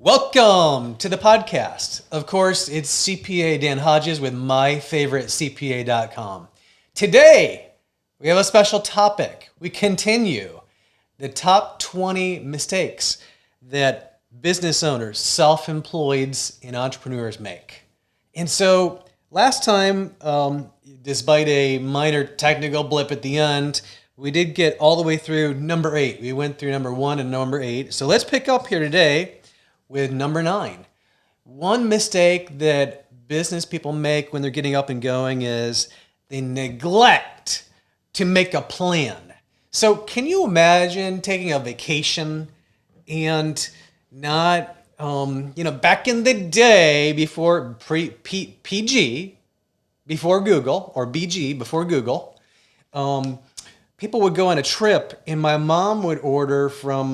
Welcome to the podcast. Of course, it's CPA Dan Hodges with myfavoritecpa.com. Today, we have a special topic. We continue the top 20 mistakes that business owners, self-employeds, and entrepreneurs make. And so last time, despite a minor technical blip at the end, we did get all the way through number 8. We went through number 1 and number 8. So let's pick up here today with number 9. One mistake that business people make when they're getting up and going is they neglect to make a plan. So can you imagine taking a vacation and not, back in the day before PG, before Google, or BG, before Google, people would go on a trip and my mom would order from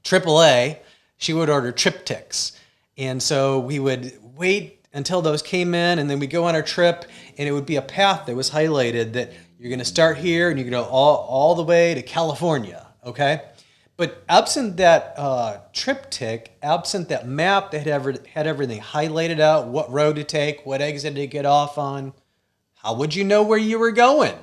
AAA, she would order triptychs. And so we would wait until those came in, and then we'd go on our trip, and it would be a path that was highlighted that you're going to start here and you go all the way to California, okay? But absent that triptych, absent that map that had everything highlighted out, what road to take, what exit to get off on, how would you know where you were going?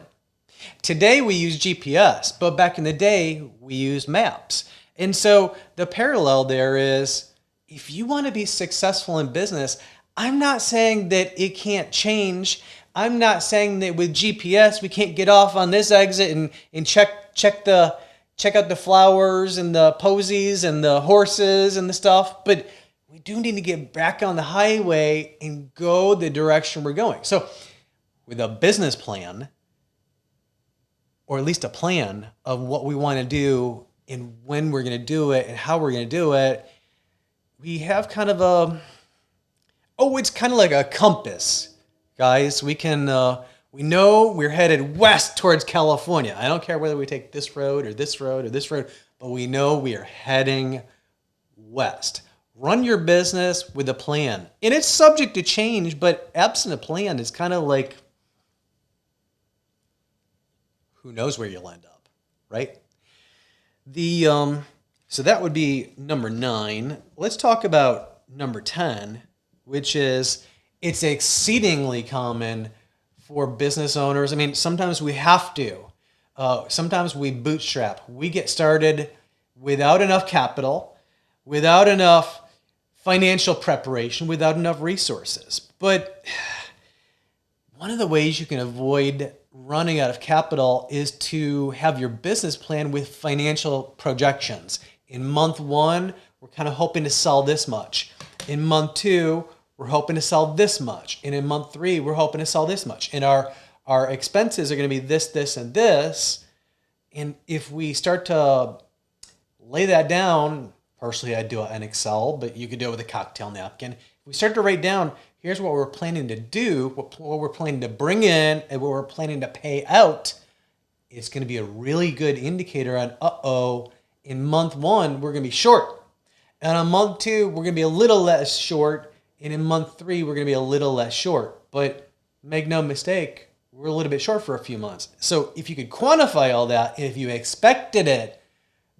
Today we use GPS, but back in the day we used maps. And so the parallel there is, if you want to be successful in business, I'm not saying that it can't change. I'm not saying that with GPS we can't get off on this exit and check out the flowers and the posies and the horses and the stuff. But we do need to get back on the highway and go the direction we're going. So with a business plan, or at least a plan of what we want to do and when we're going to do it and how we're going to do it, we have kind of it's kind of like a compass, guys. We know we're headed west towards California. I don't care whether we take this road or this road or this road, but we know we are heading west. Run your business with a plan. And it's subject to change, but absent a plan is kind of like, who knows where you'll end up, right? So that would be number 9. Let's talk about number 10, which is it's exceedingly common for business owners. I mean, sometimes we have to. Sometimes we bootstrap. We get started without enough capital, without enough financial preparation, without enough resources. But one of the ways you can avoid running out of capital is to have your business plan with financial projections. In month 1, we're kind of hoping to sell this much. In month 2, we're hoping to sell this much. And in month 3, we're hoping to sell this much. And our expenses are going to be this, this, and this. And if we start to lay that down, personally I do it in Excel, but you could do it with a cocktail napkin. If we start to write down, here's what we're planning to do, what we're planning to bring in, and what we're planning to pay out, it's going to be a really good indicator on, in month 1, we're going to be short. And on month 2, we're going to be a little less short. And in month 3, we're going to be a little less short. But make no mistake, we're a little bit short for a few months. So if you could quantify all that, and if you expected it,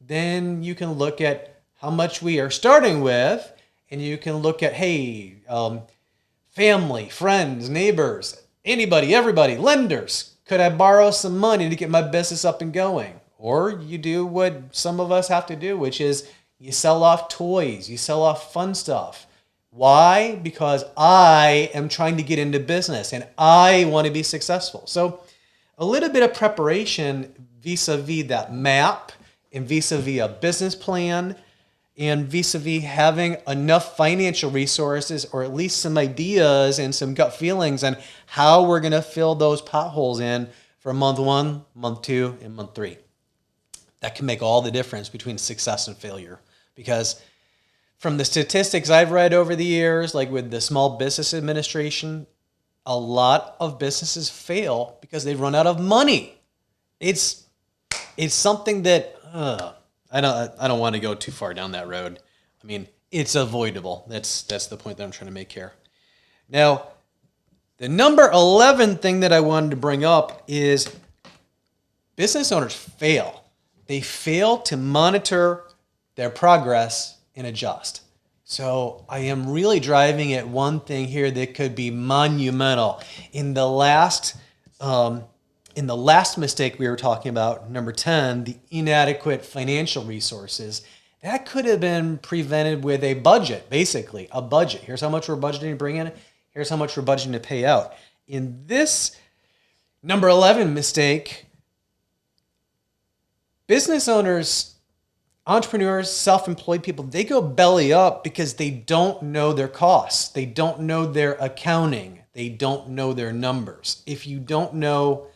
then you can look at how much we are starting with, and you can look at, hey, family, friends, neighbors, anybody, everybody, lenders. Could I borrow some money to get my business up and going? Or you do what some of us have to do, which is you sell off toys, you sell off fun stuff. Why? Because I am trying to get into business and I want to be successful. So a little bit of preparation vis-a-vis that map and vis-a-vis a business plan and vis-a-vis having enough financial resources, or at least some ideas and some gut feelings on how we're going to fill those potholes in for month 1, month 2, and month 3. That can make all the difference between success and failure. Because from the statistics I've read over the years, like with the Small Business Administration, a lot of businesses fail because they run out of money. It's something that I don't want to go too far down that road. I mean, it's avoidable. That's the point that I'm trying to make here. Now, the number 11 thing that I wanted to bring up is business owners fail. They fail to monitor their progress and adjust. So I am really driving at one thing here that could be monumental. In the last mistake we were talking about, number 10, the inadequate financial resources, that could have been prevented with a budget, basically a budget. Here's how much we're budgeting to bring in. Here's how much we're budgeting to pay out. In this number 11 mistake, business owners, entrepreneurs, self-employed people, they go belly up because they don't know their costs. They don't know their accounting. They don't know their numbers. If you don't know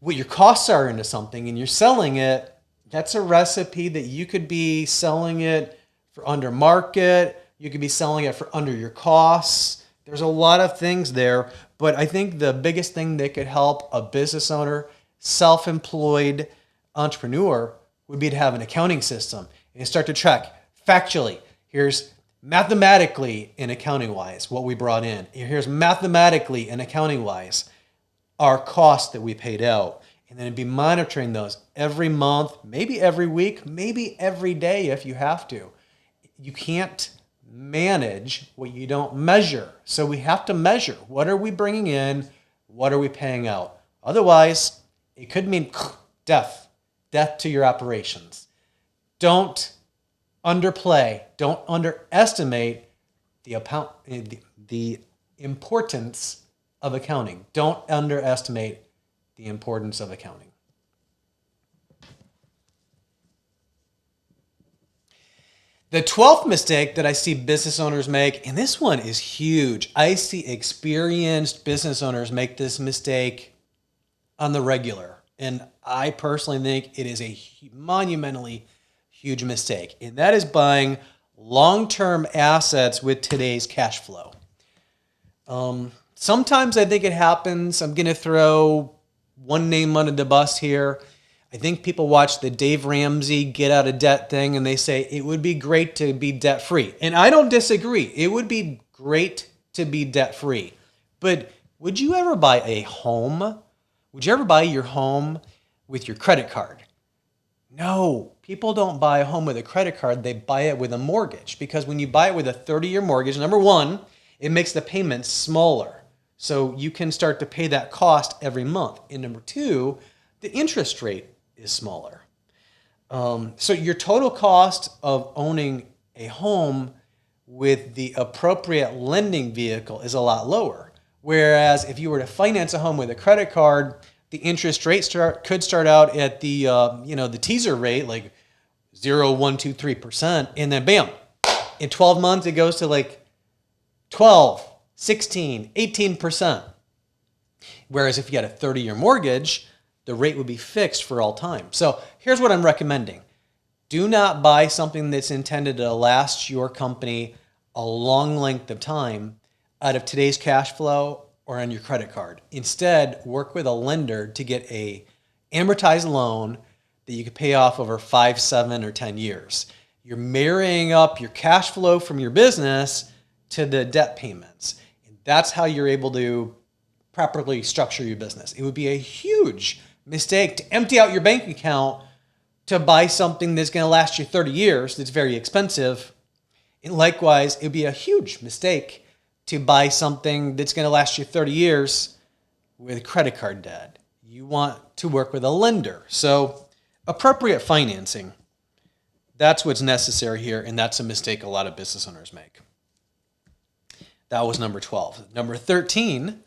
what your costs are into something and you're selling it, that's a recipe that you could be selling it for under market. You could be selling it for under your costs. There's a lot of things there, but I think the biggest thing that could help a business owner, self-employed entrepreneur would be to have an accounting system and start to track factually. Here's mathematically and accounting wise what we brought in. Here's mathematically and accounting wise our costs that we paid out. And then be monitoring those every month, maybe every week, maybe every day if you have to. You can't manage what you don't measure. So we have to measure. What are we bringing in? What are we paying out? Otherwise, it could mean death to your operations. Don't underplay. Don't underestimate the importance of accounting. Don't underestimate the importance of accounting. The 12th mistake that I see business owners make, and this one is huge. I see experienced business owners make this mistake on the regular. And I personally think it is a monumentally huge mistake. And that is buying long-term assets with today's cash flow. Sometimes I think it happens. I'm going to throw one name under the bus here. I think people watch the Dave Ramsey get out of debt thing and they say it would be great to be debt free. And I don't disagree. It would be great to be debt free. But would you ever buy a home? Would you ever buy your home with your credit card? No, people don't buy a home with a credit card. They buy it with a mortgage, because when you buy it with a 30-year mortgage, number one, it makes the payments smaller. So you can start to pay that cost every month. And number two, the interest rate is smaller. So your total cost of owning a home with the appropriate lending vehicle is a lot lower. Whereas if you were to finance a home with a credit card, the interest rate could start out at the the teaser rate, like 0, 1, 2, 3%, and then bam, in 12 months it goes to like 12, 16, 18%. Whereas if you had a 30-year mortgage, the rate would be fixed for all time. So here's what I'm recommending. Do not buy something that's intended to last your company a long length of time out of today's cash flow or on your credit card. Instead, work with a lender to get a amortized loan that you could pay off over 5, 7, or 10 years. You're marrying up your cash flow from your business to the debt payments. And that's how you're able to properly structure your business. It would be a huge mistake to empty out your bank account to buy something that's going to last you 30 years that's very expensive. And likewise, it would be a huge mistake to buy something that's going to last you 30 years with credit card debt. You want to work with a lender. So appropriate financing, that's what's necessary here, and that's a mistake a lot of business owners make. That was number 12. Number 13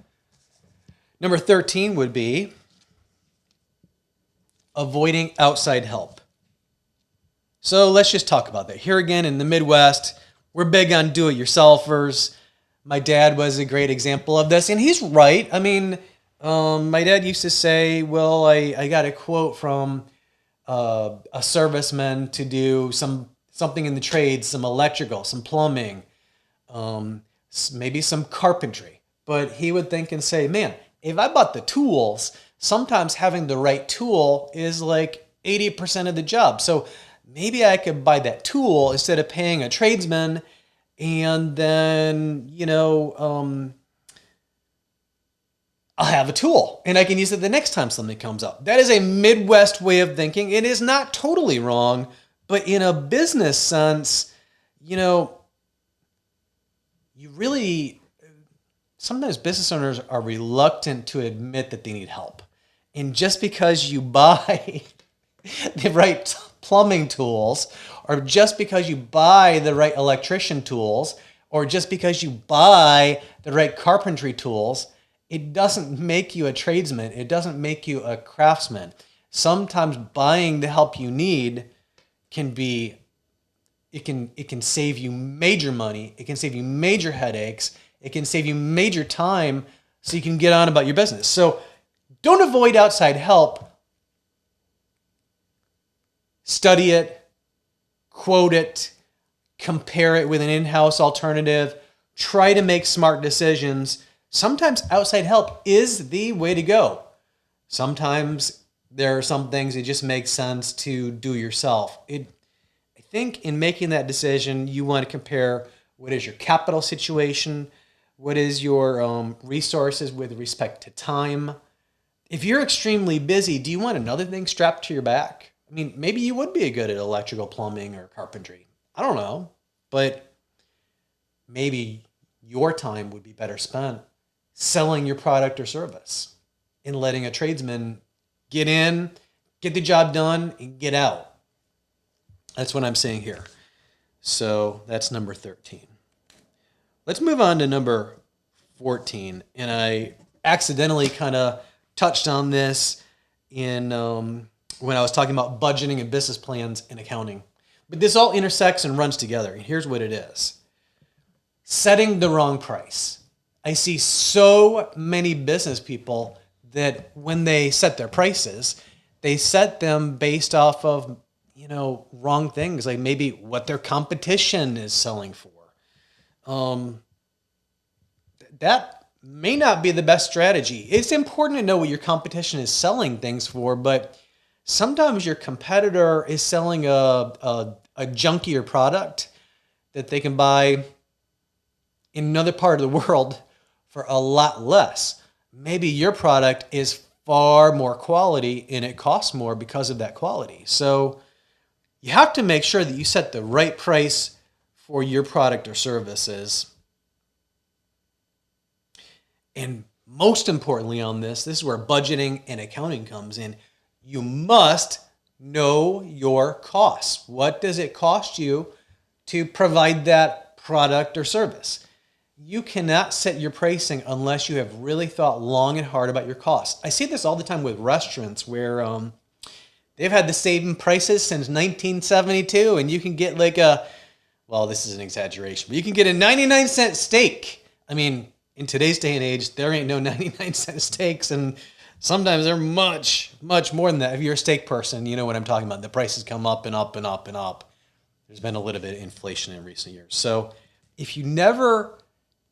would be avoiding outside help. So let's just talk about that. Here again in the Midwest, we're big on do-it-yourselfers. My dad was a great example of this, and he's right. I mean, my dad used to say, well, I got a quote from a serviceman to do something in the trades, some electrical, some plumbing, maybe some carpentry. But he would think and say, man, if I bought the tools, sometimes having the right tool is like 80% of the job. So maybe I could buy that tool instead of paying a tradesman, and then, I'll have a tool and I can use it the next time something comes up. That is a Midwest way of thinking. It is not totally wrong, but in a business sense, you know, you really, sometimes business owners are reluctant to admit that they need help. And just because you buy the right plumbing tools, or just because you buy the right electrician tools, or just because you buy the right carpentry tools, it doesn't make you a tradesman. It doesn't make you a craftsman. Sometimes buying the help you need can be, it can save you major money. It can save you major headaches. It can save you major time so you can get on about your business. So don't avoid outside help. Study it, quote it, compare it with an in-house alternative. Try to make smart decisions. Sometimes outside help is the way to go. Sometimes there are some things it just makes sense to do yourself. I think in making that decision, you want to compare what is your capital situation, what is your resources with respect to time. If you're extremely busy, do you want another thing strapped to your back? I mean, maybe you would be good at electrical, plumbing, or carpentry. I don't know, but maybe your time would be better spent selling your product or service and letting a tradesman get in, get the job done, and get out. That's what I'm saying here. So that's number 13. Let's move on to number 14. And I accidentally kind of touched on this in when I was talking about budgeting and business plans and accounting. But this all intersects and runs together. And here's what it is. Setting the wrong price. I see so many business people that when they set their prices, they set them based off of, wrong things, like maybe what their competition is selling for. That may not be the best strategy. It's important to know what your competition is selling things for, but sometimes your competitor is selling a junkier product that they can buy in another part of the world for a lot less. Maybe your product is far more quality and it costs more because of that quality. So you have to make sure that you set the right price for your product or services. And most importantly on this is where budgeting and accounting comes in. You must know your costs. What does it cost you to provide that product or service? You cannot set your pricing unless you have really thought long and hard about your costs. I see this all the time with restaurants where they've had the same prices since 1972, and you can get like this is an exaggeration, but you can get a 99-cent steak. I mean, in today's day and age, there ain't no 99-cent steaks, and sometimes they're much, much more than that. If you're a steak person, you know what I'm talking about. The prices come up and up and up and up. There's been a little bit of inflation in recent years. So if you never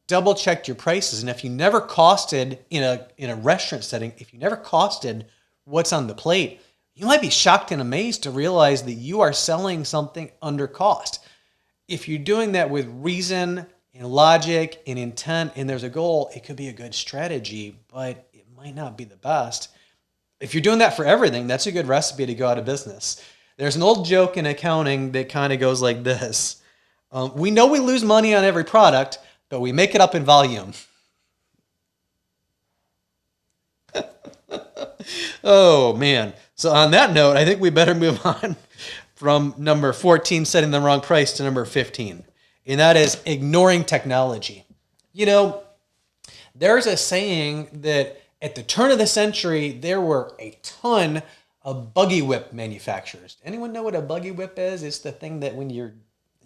double checked your prices, and if you never costed in a restaurant setting, if you never costed what's on the plate, you might be shocked and amazed to realize that you are selling something under cost. If you're doing that with reason and logic and intent and there's a goal, it could be a good strategy, but it might not be the best. If you're doing that for everything, that's a good recipe to go out of business. There's an old joke in accounting that kind of goes like this. We know we lose money on every product, but we make it up in volume. Oh, man. So on that note, I think we better move on from number 14, setting the wrong price, to number 15. And that is ignoring technology. There's a saying that at the turn of the century, there were a ton of buggy whip manufacturers. Anyone know what a buggy whip is? It's the thing that you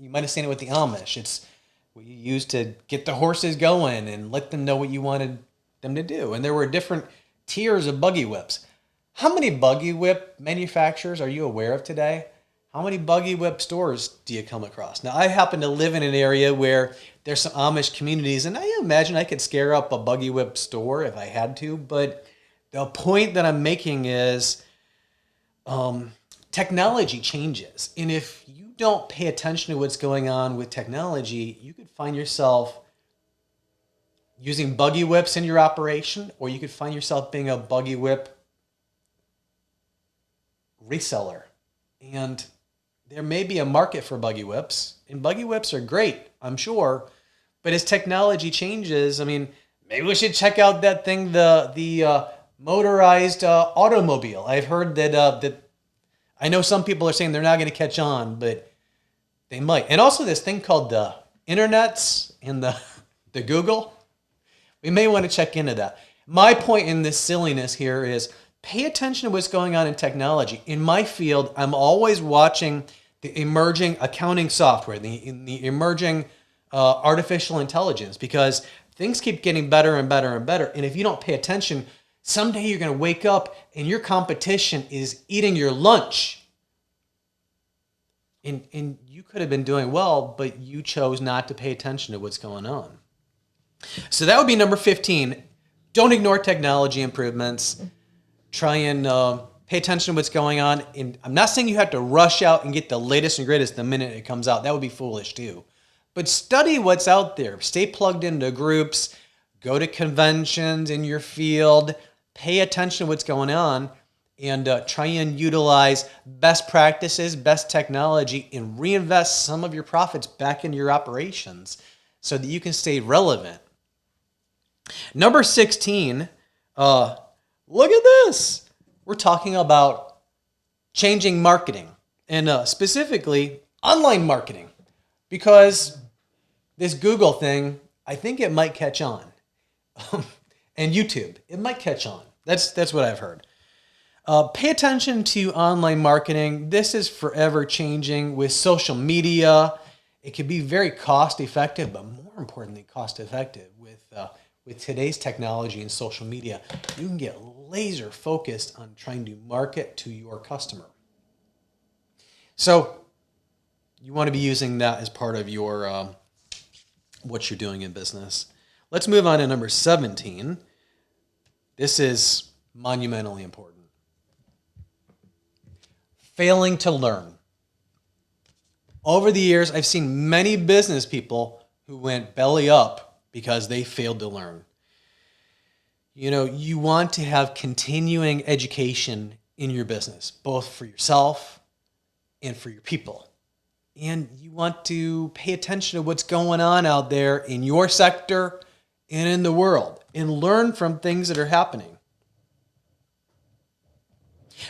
might have seen it with the Amish. It's what you use to get the horses going and let them know what you wanted them to do. And there were different tiers of buggy whips. How many buggy whip manufacturers are you aware of today? How many buggy whip stores do you come across? Now, I happen to live in an area where there's some Amish communities, and I imagine I could scare up a buggy whip store if I had to. But the point that I'm making is technology changes. And if you don't pay attention to what's going on with technology, you could find yourself using buggy whips in your operation, or you could find yourself being a buggy whip reseller. And there may be a market for buggy whips, and buggy whips are great, I'm sure. But as technology changes, I mean, maybe we should check out that thing, the motorized automobile. I've heard that I know some people are saying they're not going to catch on, but they might. And also this thing called the internets and the Google. We may want to check into that. My point in this silliness here is pay attention to what's going on in technology. In my field, I'm always watching the emerging accounting software, the emerging artificial intelligence, because things keep getting better and better and better. And if you don't pay attention, someday you're going to wake up and your competition is eating your lunch. And you could have been doing well, but you chose not to pay attention to what's going on. So that would be number 15. Don't ignore technology improvements. Try and pay attention to what's going on. And I'm not saying you have to rush out and get the latest and greatest the minute it comes out. That would be foolish too. But study what's out there. Stay plugged into groups. Go to conventions in your field. Pay attention to what's going on. And try and utilize best practices, best technology, and reinvest some of your profits back into your operations so that you can stay relevant. Number 16, look at this. We're talking about changing marketing, and specifically online marketing, because this Google thing, I think it might catch on. And YouTube, it might catch on. That's what I've heard. Pay attention to online marketing. This is forever changing with social media. It can be very cost effective, but more importantly, cost effective with today's technology and social media. You can get laser focused on trying to market to your customer. So you want to be using that as part of your what you're doing in business. Let's move on to number 17. This is monumentally important. Failing to learn. Over the years, I've seen many business people who went belly up because they failed to learn. You know, you want to have continuing education in your business, both for yourself and for your people. And you want to pay attention to what's going on out there in your sector and in the world, and learn from things that are happening.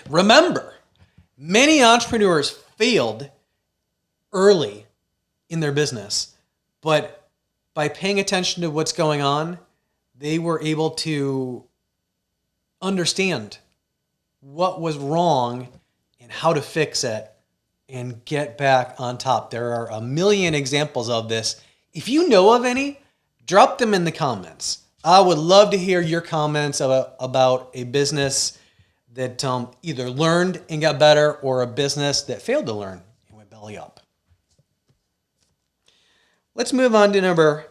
Remember, many entrepreneurs failed early in their business, but by paying attention to what's going on, they were able to understand what was wrong and how to fix it and get back on top. There are a million examples of this. If you know of any, drop them in the comments. I would love to hear your comments about a business that either learned and got better, or a business that failed to learn and went belly up. Let's move on to number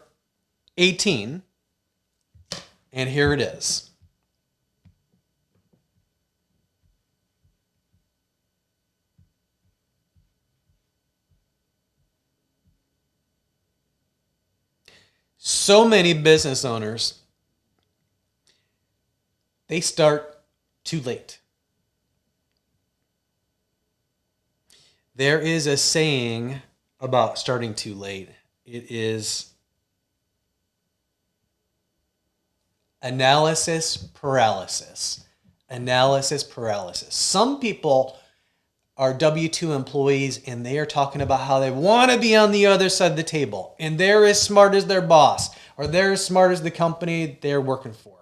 18, and here it is. So many business owners, they start too late. There is a saying about starting too late. It is analysis paralysis. Analysis paralysis. Some people are W-2 employees and they are talking about how they want to be on the other side of the table, and they're as smart as their boss, or they're as smart as the company they're working for.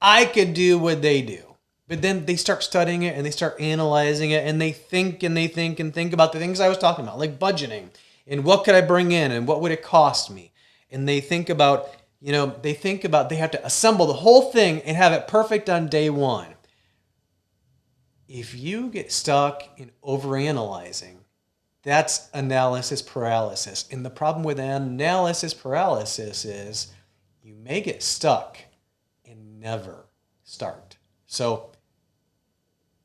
I could do what they do. But then they start studying it and they start analyzing it, and they think and they think and think about the things I was talking about, like budgeting and what could I bring in and what would it cost me. And they think about, they have to assemble the whole thing and have it perfect on day one. If you get stuck in overanalyzing, that's analysis paralysis. And the problem with analysis paralysis is you may get stuck and never start. So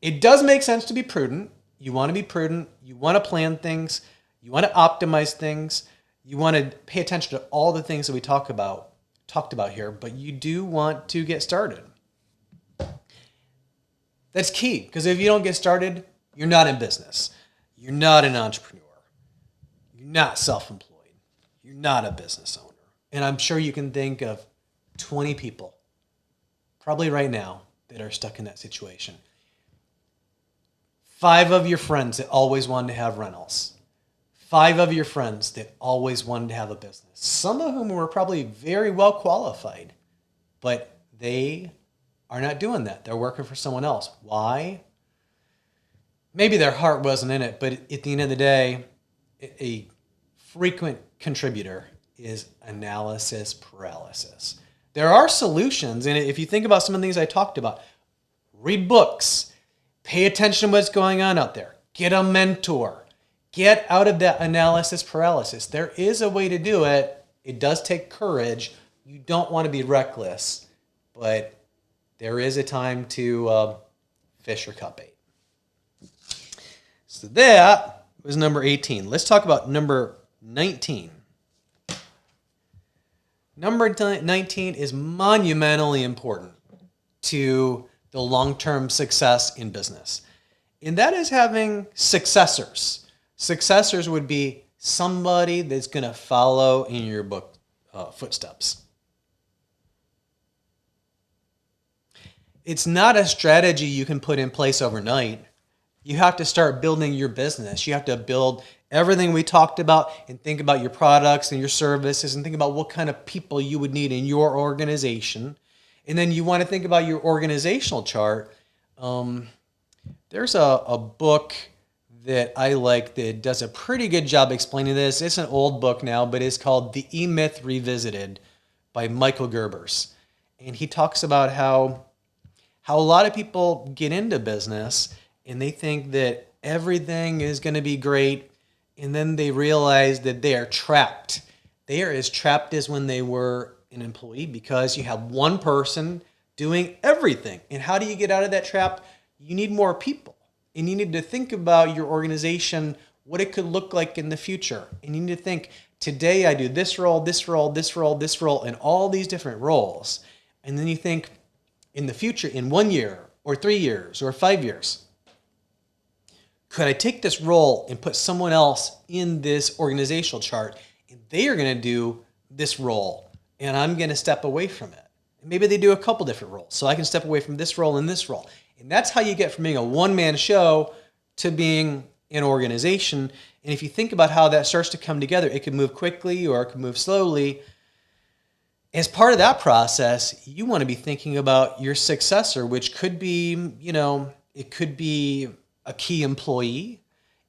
it does make sense to be prudent. You want to be prudent. You want to plan things. You want to optimize things. You want to pay attention to all the things that we talked about here, but you do want to get started. That's key, because if you don't get started, you're not in business. you're not an entrepreneur. You're not self-employed. You're not a business owner. And I'm sure you can think of 20 people, probably right now, that are stuck in that situation. 5 of your friends that always wanted to have rentals. 5 of your friends that always wanted to have a business. Some of whom were probably very well qualified, but they are not doing that. They're working for someone else. Why? Maybe their heart wasn't in it, but at the end of the day, a frequent contributor is analysis paralysis. There are solutions, and if you think about some of the things I talked about, read books, pay attention to what's going on out there, get a mentor, get out of that analysis paralysis. There is a way to do it. It does take courage. You don't want to be reckless, but there is a time to fish or cut bait. So that was number 18. Let's talk about number 19. Number 19 is monumentally important to the long-term success in business. And that is having successors. Successors would be somebody that's going to follow in your footsteps. It's not a strategy you can put in place overnight. You have to start building your business. You have to build everything we talked about and think about your products and your services and think about what kind of people you would need in your organization. And then you want to think about your organizational chart. There's a book that I like that does a pretty good job explaining this. It's an old book now, but it's called The E-Myth Revisited by Michael Gerbers. And he talks about how a lot of people get into business and they think that everything is going to be great, and then they realize that they are trapped. They are as trapped as when they were an employee because you have one person doing everything. And how do you get out of that trap? You need more people. And you need to think about your organization, what it could look like in the future. And you need to think, today I do this role, this role, this role, this role, and all these different roles. And then you think, in the future, in 1 year, or 3 years, or 5 years, could I take this role and put someone else in this organizational chart, and they are going to do this role, and I'm going to step away from it? And maybe they do a couple different roles, so I can step away from this role and this role. And that's how you get from being a one-man show to being an organization. And if you think about how that starts to come together, it could move quickly or it could move slowly. As part of that process, you want to be thinking about your successor, which could be, it could be a key employee,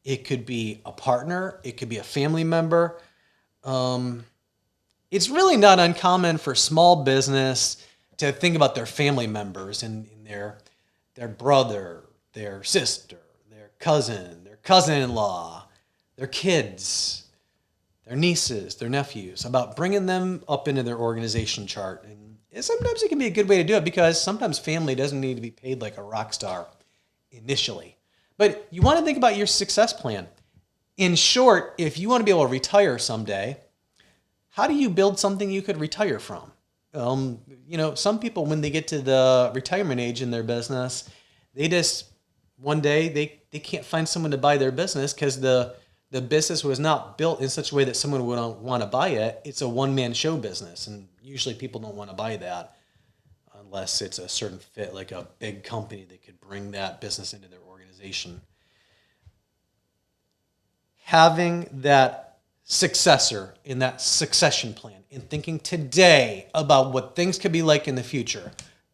it could be a partner, it could be a family member. It's really not uncommon for small business to think about their family members and their brother, their sister, their cousin-in-law, their kids, their nieces, their nephews, about bringing them up into their organization chart. And sometimes it can be a good way to do it because sometimes family doesn't need to be paid like a rock star initially. But you want to think about your success plan. In short, if you want to be able to retire someday, how do you build something you could retire from? Some people, when they get to the retirement age in their business, they just, one day, they can't find someone to buy their business because the business was not built in such a way that someone would want to buy it. It's a one-man show business, and usually people don't want to buy that unless it's a certain fit, like a big company that could bring that business into their organization. Having that successor in that succession plan and thinking today about what things could be like in the future,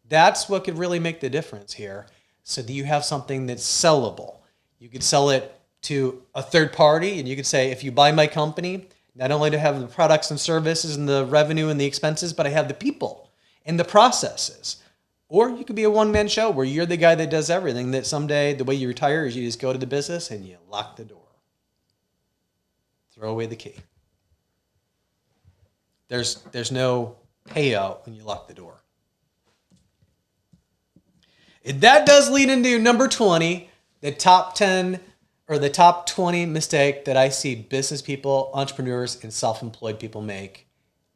that's what could really make the difference here, so that you have something that's sellable. You could sell it to a third party, and you could say, if you buy my company, not only do I have the products and services and the revenue and the expenses, but I have the people and the processes. Or you could be a one-man show where you're the guy that does everything, that someday the way you retire is you just go to the business and you lock the door. Throw away the key. There's no payout when you lock the door. And that does lead into number 20, the top 10 or the top 20 mistake that I see business people, entrepreneurs, and self-employed people make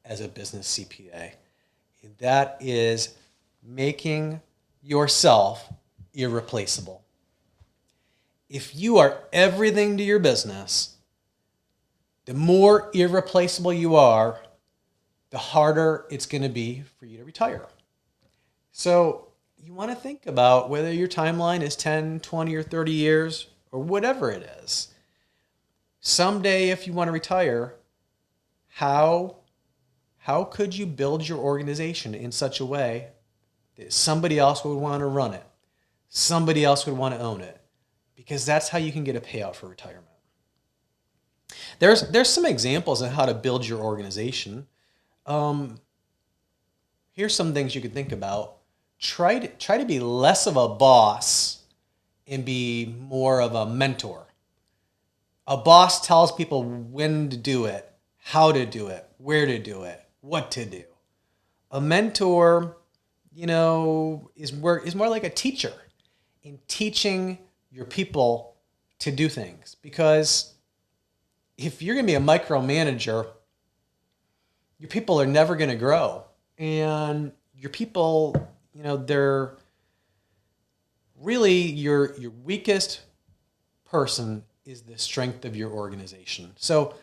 as a business CPA. And that is making yourself irreplaceable. If you are everything to your business, the more irreplaceable you are, the harder it's going to be for you to retire. So you want to think about whether your timeline is 10, 20, or 30 years, or whatever it is. Someday, if you want to retire, how could you build your organization in such a way that somebody else would want to run it? Somebody else would want to own it, because that's how you can get a payout for retirement. There's some examples of how to build your organization. Here's some things you could think about. Try to be less of a boss and be more of a mentor. A boss tells people when to do it, how to do it, where to do it, what to do. A mentor, is more like a teacher in teaching your people to do things. Because if you're going to be a micromanager, your people are never going to grow. And your people, they're really your weakest person is the strength of your organization. So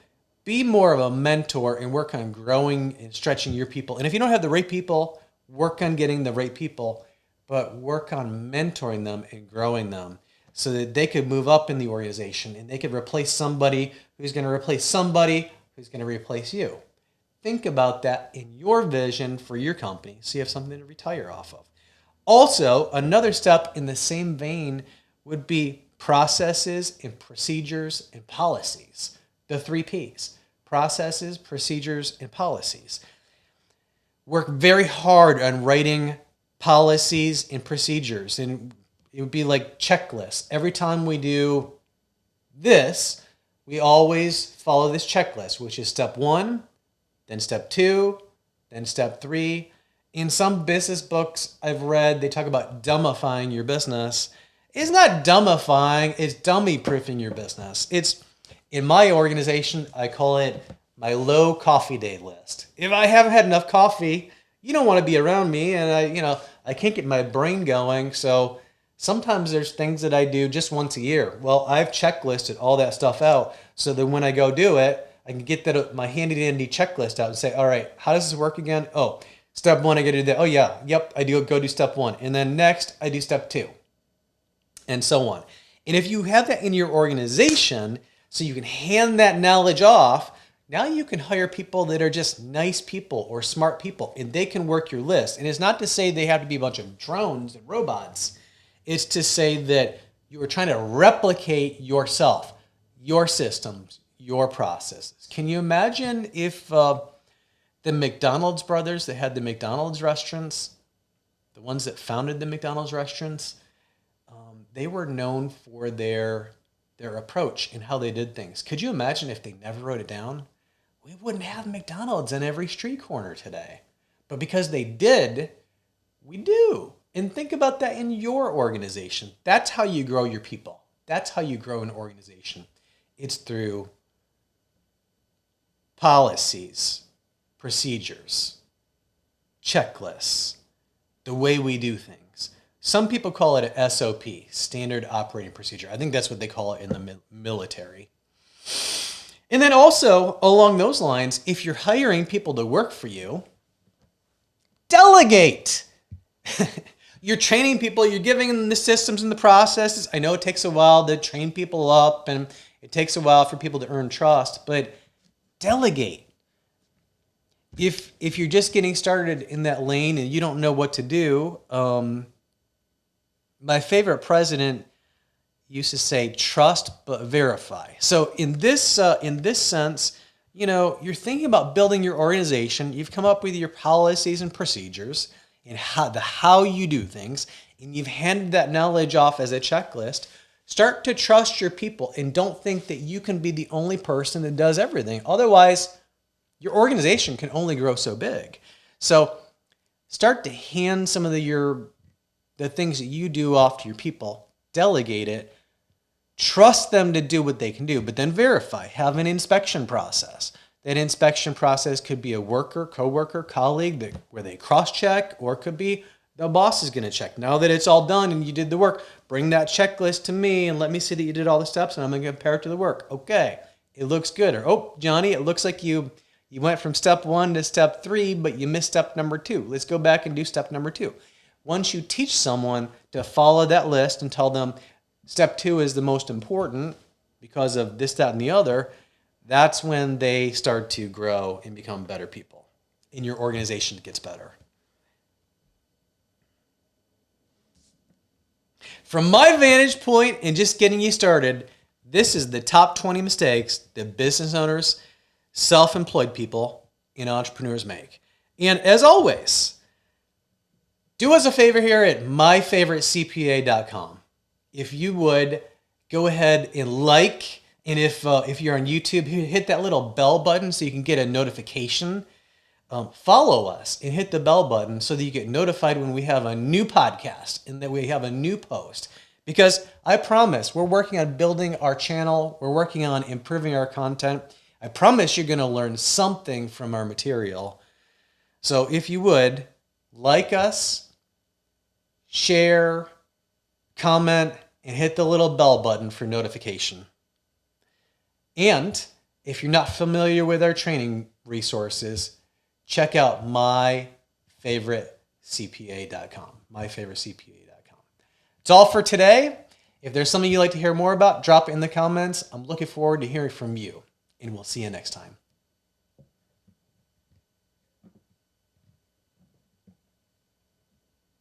be more of a mentor and work on growing and stretching your people. And if you don't have the right people, work on getting the right people, but work on mentoring them and growing them so that they could move up in the organization and they could replace somebody who's going to replace somebody who's going to replace you. Think about that in your vision for your company so you have something to retire off of. Also, another step in the same vein would be processes and procedures and policies. The 3 Ps: processes, procedures, and policies. Work very hard on writing policies and procedures. And it would be like checklists. Every time we do this, we always follow this checklist, which is step 1, then step 2, then step 3. In some business books I've read, they talk about dumbifying your business. It's not dumbifying, it's dummy-proofing your business. It's, in my organization, I call it my low coffee day list. If I haven't had enough coffee, you don't want to be around me, and I can't get my brain going. So sometimes there's things that I do just once a year. Well, I've checklisted all that stuff out so that when I go do it, I can get my handy-dandy checklist out and say, all right, how does this work again? Oh, step 1, I got to do that. Oh yeah, yep, I go do step 1. And then next, I do step 2. And so on. And if you have that in your organization, so you can hand that knowledge off, now you can hire people that are just nice people or smart people, and they can work your list. And it's not to say they have to be a bunch of drones and robots. It's to say that you are trying to replicate yourself, your systems, your processes. Can you imagine if the McDonald's brothers that had the McDonald's restaurants, the ones that founded the McDonald's restaurants, they were known for their approach and how they did things. Could you imagine if they never wrote it down? We wouldn't have McDonald's in every street corner today. But because they did, we do. And think about that in your organization. That's how you grow your people. That's how you grow an organization. It's through policies, procedures, checklists, the way we do things. Some people call it a SOP, standard operating procedure. I think that's what they call it in the military. And then also, along those lines, if you're hiring people to work for you, delegate. You're training people, you're giving them the systems and the processes. I know it takes a while to train people up, and it takes a while for people to earn trust, but delegate. If you're just getting started in that lane and you don't know what to do, my favorite president used to say, trust but verify. So in this sense, you're thinking about building your organization. You've come up with your policies and procedures and how you do things, and you've handed that knowledge off as a checklist. Start to trust your people and don't think that you can be the only person that does everything. Otherwise, your organization can only grow so big. So start to hand some of the things that you do off to your people. Delegate it. Trust them to do what they can do, but then verify. Have an inspection process. That inspection process could be a worker, coworker, colleague where they cross-check, or it could be the boss is going to check. Now that it's all done and you did the work, bring that checklist to me and let me see that you did all the steps, and I'm going to compare it to the work. Okay, it looks good. Or, oh, Johnny, it looks like you went from step 1 to step 3, but you missed step number 2. Let's go back and do step number 2. Once you teach someone to follow that list and tell them step 2 is the most important because of this, that, and the other, that's when they start to grow and become better people. And your organization gets better. From my vantage point and just getting you started, this is the top 20 mistakes that business owners, self-employed people, and entrepreneurs make. And as always, do us a favor here at myfavoritecpa.com. If you would, go ahead and like, and if you're on YouTube, hit that little bell button so you can get a notification. Follow us and hit the bell button so that you get notified when we have a new podcast and that we have a new post. Because I promise, we're working on building our channel. We're working on improving our content. I promise you're going to learn something from our material. So if you would, like us, share, comment, and hit the little bell button for notification. And if you're not familiar with our training resources, check out myfavoritecpa.com. myfavoritecpa.com. It's all for today. If there's something you'd like to hear more about, drop it in the comments. I'm looking forward to hearing from you, and we'll see you next time.